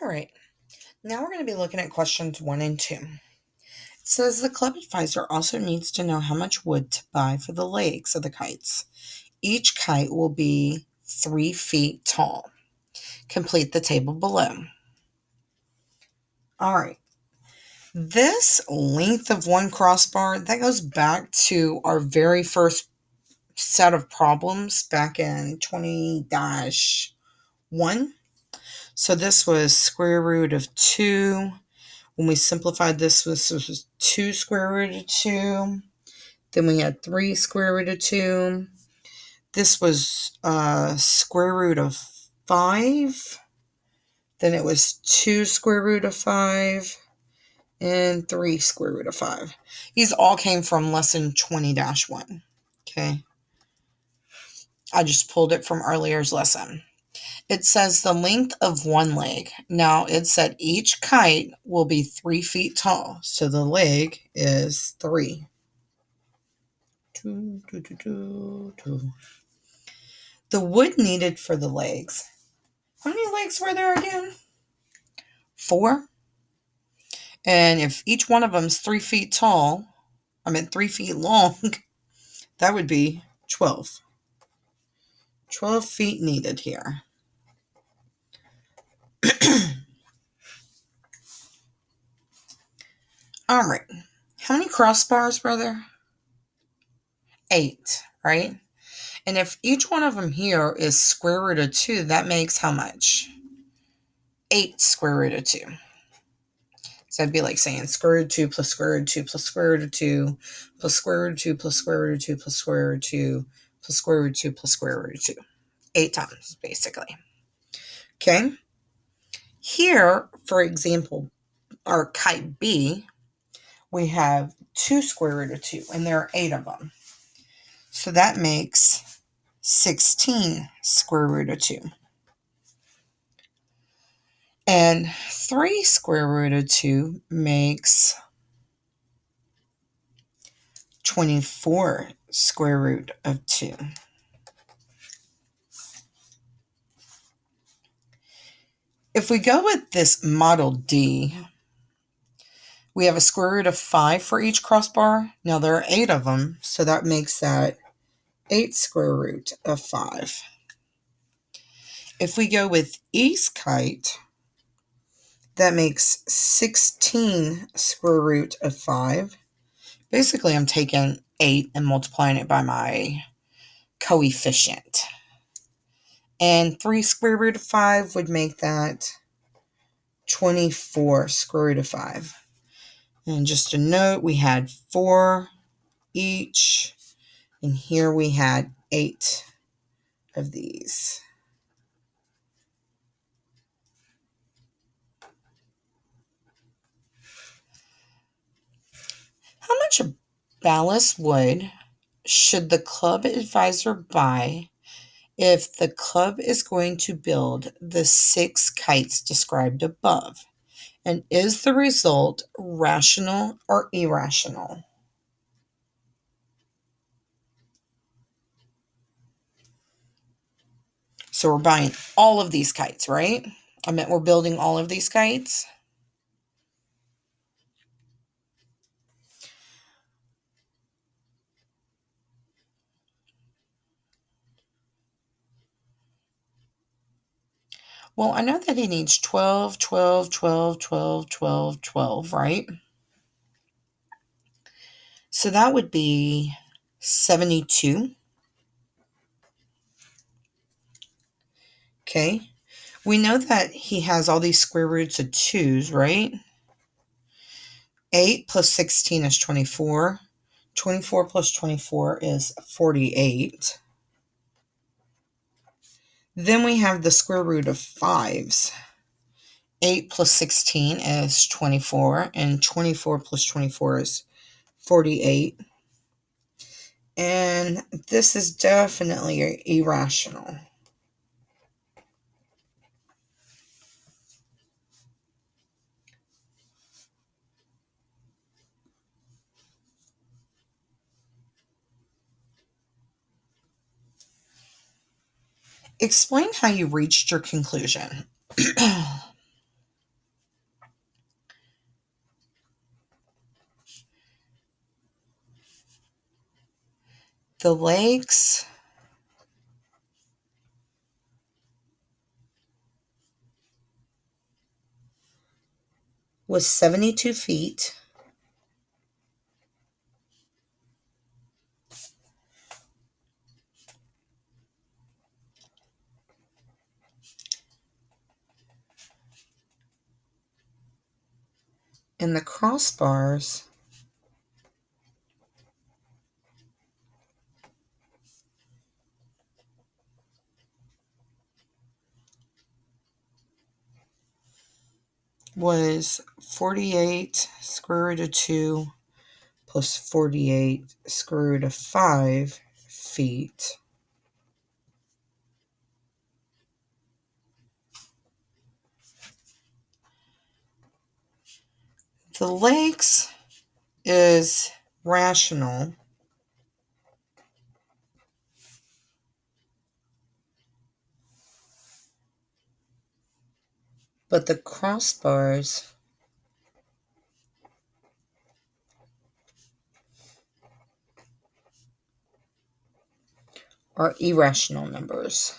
All right, now we're going to be looking at questions 1 and 2. It says the club advisor also needs to know how much wood to buy for the legs of the kites. Each kite will be 3 feet tall. Complete the table below. All right. This length of one crossbar, that goes back to our very first set of problems back in 20-1. So this was square root of 2. When we simplified this was 2 square root of 2. Then we had 3 square root of 2. This was square root of 5. Then it was 2 square root of 5. And 3 square root of 5. These all came from lesson 20-1. Okay. I just pulled it from earlier's lesson. It says the length of one leg. Now it said each kite will be 3 feet tall. So the leg is 3. 2, 2, 2, 2, 2. The wood needed for the legs. How many legs were there again? 4. And if each one of them is 3 feet tall, 3 feet long, that would be 12. 12 feet needed here. All right. How many crossbars were there? 8, right? And if each one of them here is square root of 2, that makes how much? 8 square root of 2. So it'd be like saying square root of 2 plus square root of 2 plus square root of 2 plus square root of 2 plus square root of 2 plus square root of 2 plus square root of 2 plus square root of 2. 8 times, basically. Okay? Here, for example, our kite B, we have 2 square root of 2, and there are 8 of them. So that makes 16 square root of 2. And 3 square root of 2 makes 24 square root of 2. If we go with this model D, we have a square root of 5 for each crossbar. Now there are 8 of them, so that makes that 8 square root of 5. If we go with E's kite, that makes 16 square root of 5. Basically, I'm taking 8 and multiplying it by my coefficient. And 3 square root of 5 would make that 24 square root of 5. And just a note, we had 4 each, and here we had 8 of these. How much ballast wood should the club advisor buy if the club is going to build the 6 kites described above? And is the result rational or irrational? So we're buying all of these kites, right? We're building all of these kites. Well, I know that he needs 12, 12, 12, 12, 12, 12, right? So that would be 72. Okay. We know that he has all these square roots of 2's, right? 8 plus 16 is 24. 24 plus 24 is 48. Then we have the square root of 5's. 8 plus 16 is 24, and 24 plus 24 is 48. And this is definitely irrational. Explain how you reached your conclusion. The lakes was 72 feet. And the crossbars was 48 square root of 2 plus 48 square root of 5 feet. The lakes is rational. But the crossbars are irrational numbers.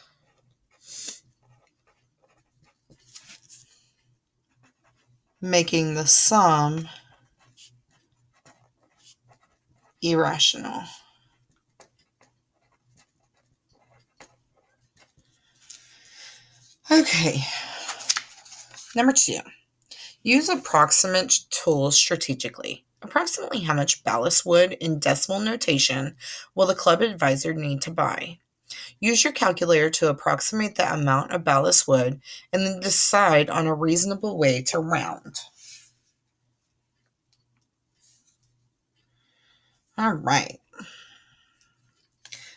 Making the sum irrational. Okay. Number 2. Use approximate tools strategically. Approximately how much ballast wood in decimal notation will the club advisor need to buy? Use your calculator to approximate the amount of ballast wood and then decide on a reasonable way to round. All right.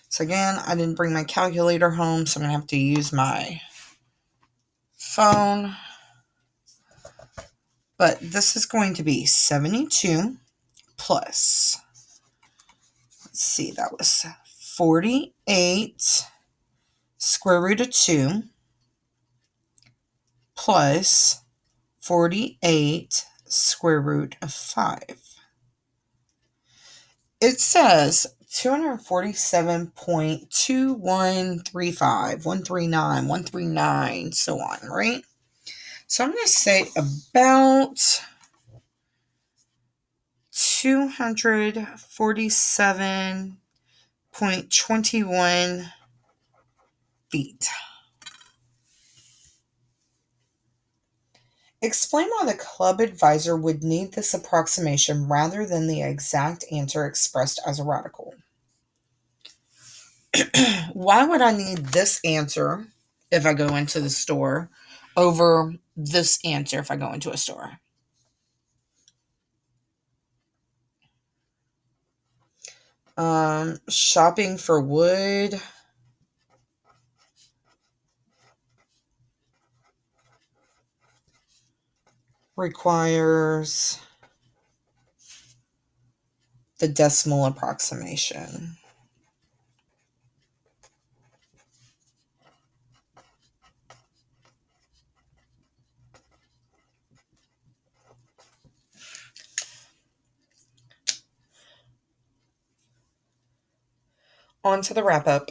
So again, I didn't bring my calculator home, so I'm going to have to use my phone. But this is going to be 72 plus, let's see, that was 48 square root of 2 plus 48 square root of 5. It says 247.2135, 139, 139, so on, right? So I'm going to say about 247.21 feet. Explain why the club advisor would need this approximation rather than the exact answer expressed as a radical. Why would I need this answer if I go into the store over this answer if I go into a store? Shopping for wood requires the decimal approximation. On to the wrap up.